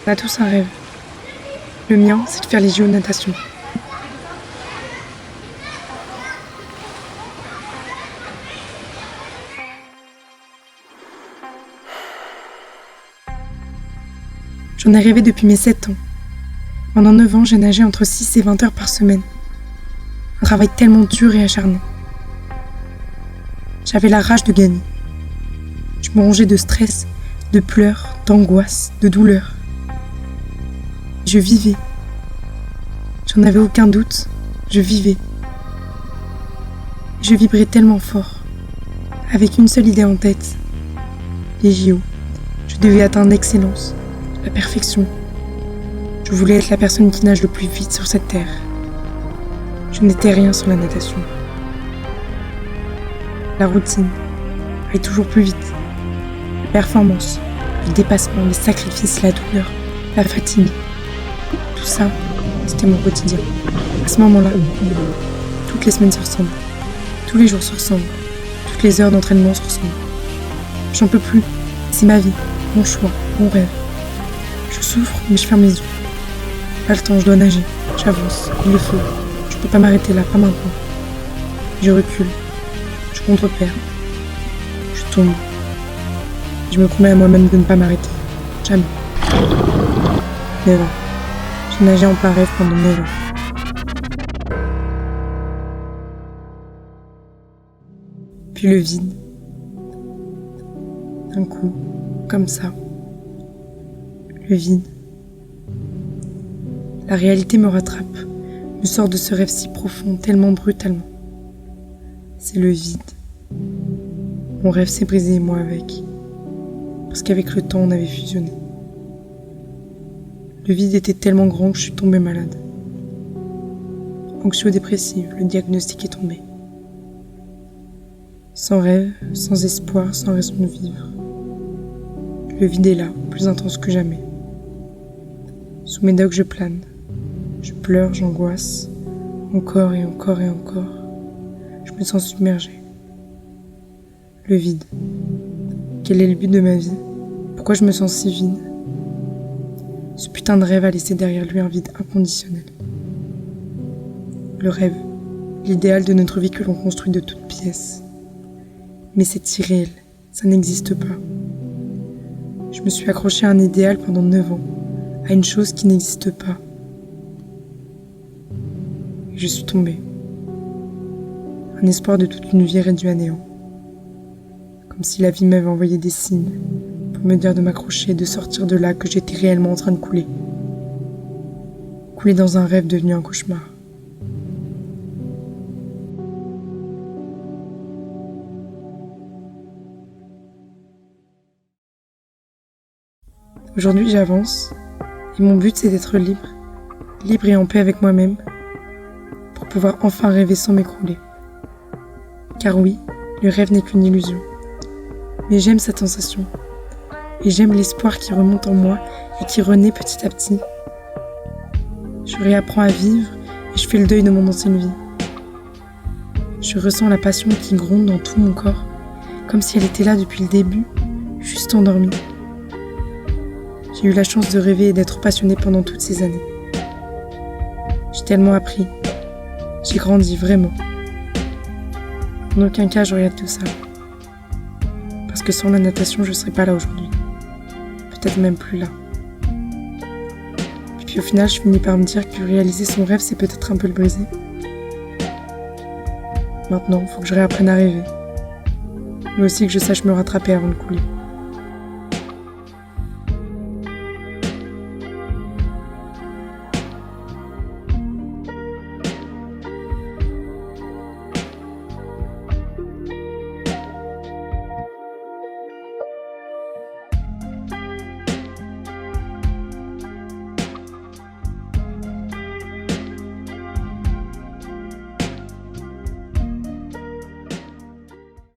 On a tous un rêve. Le mien, c'est de faire les JO de natation. J'en ai rêvé depuis mes 7 ans. Pendant 9 ans, j'ai nagé entre 6 et 20 heures par semaine. Un travail tellement dur et acharné. J'avais la rage de gagner. Je me rongeais de stress, de pleurs, d'angoisse, de douleur. Je vivais. J'en avais aucun doute, je vivais. Je vibrais tellement fort, avec une seule idée en tête. Les JO. Je devais atteindre l'excellence, la perfection. Je voulais être la personne qui nage le plus vite sur cette terre. Je n'étais rien sans la natation. La routine, aller toujours plus vite. La performance, le dépassement, les sacrifices, la douleur, la fatigue. Tout ça, c'était mon quotidien. À ce moment-là, toutes les semaines se ressemblent. Tous les jours se ressemblent. Toutes les heures d'entraînement se ressemblent. J'en peux plus. C'est ma vie, mon choix, mon rêve. Je souffre, mais je ferme les yeux. Pas le temps, je dois nager. J'avance, il le faut. Je peux pas m'arrêter là, pas maintenant. Je recule. Je contre-perds. Je tombe. Je me promets à moi-même de ne pas m'arrêter. Jamais. 9 ans. J'ai nagé en plein rêve pendant 9 ans. Puis le vide. D'un coup, comme ça. Le vide. La réalité me rattrape, me sort de ce rêve si profond, tellement brutalement. C'est le vide. Mon rêve s'est brisé et moi avec. Parce qu'avec le temps, on avait fusionné. Le vide était tellement grand que je suis tombée malade. Anxio-dépressive, le diagnostic est tombé. Sans rêve, sans espoir, sans raison de vivre. Le vide est là, plus intense que jamais. Sous mes dogs, je plane. Je pleure, j'angoisse. Encore et encore et encore. Je me sens submergée. Le vide. Quel est le but de ma vie? Pourquoi je me sens si vide? Ce putain de rêve a laissé derrière lui un vide inconditionnel. Le rêve, l'idéal de notre vie que l'on construit de toutes pièces. Mais c'est irréel, ça n'existe pas. Je me suis accrochée à un idéal pendant 9 ans, à une chose qui n'existe pas. Et je suis tombée. Un espoir de toute une vie réduit à néant. Comme si la vie m'avait envoyé des signes pour me dire de m'accrocher et de sortir de là que j'étais réellement en train de couler. Couler dans un rêve devenu un cauchemar. Aujourd'hui, j'avance et mon but c'est d'être libre, libre et en paix avec moi-même pour pouvoir enfin rêver sans m'écrouler. Car oui, le rêve n'est qu'une illusion. Mais j'aime cette sensation. Et j'aime l'espoir qui remonte en moi et qui renaît petit à petit. Je réapprends à vivre et je fais le deuil de mon ancienne vie. Je ressens la passion qui gronde dans tout mon corps, comme si elle était là depuis le début, juste endormie. J'ai eu la chance de rêver et d'être passionnée pendant toutes ces années. J'ai tellement appris. J'ai grandi, vraiment. En aucun cas, je regrette tout ça. Parce que sans la natation, je ne serais pas là aujourd'hui. Peut-être même plus là. Et puis au final, je finis par me dire que réaliser son rêve, c'est peut-être un peu le briser. Maintenant, il faut que je réapprenne à rêver. Mais aussi que je sache me rattraper avant de couler.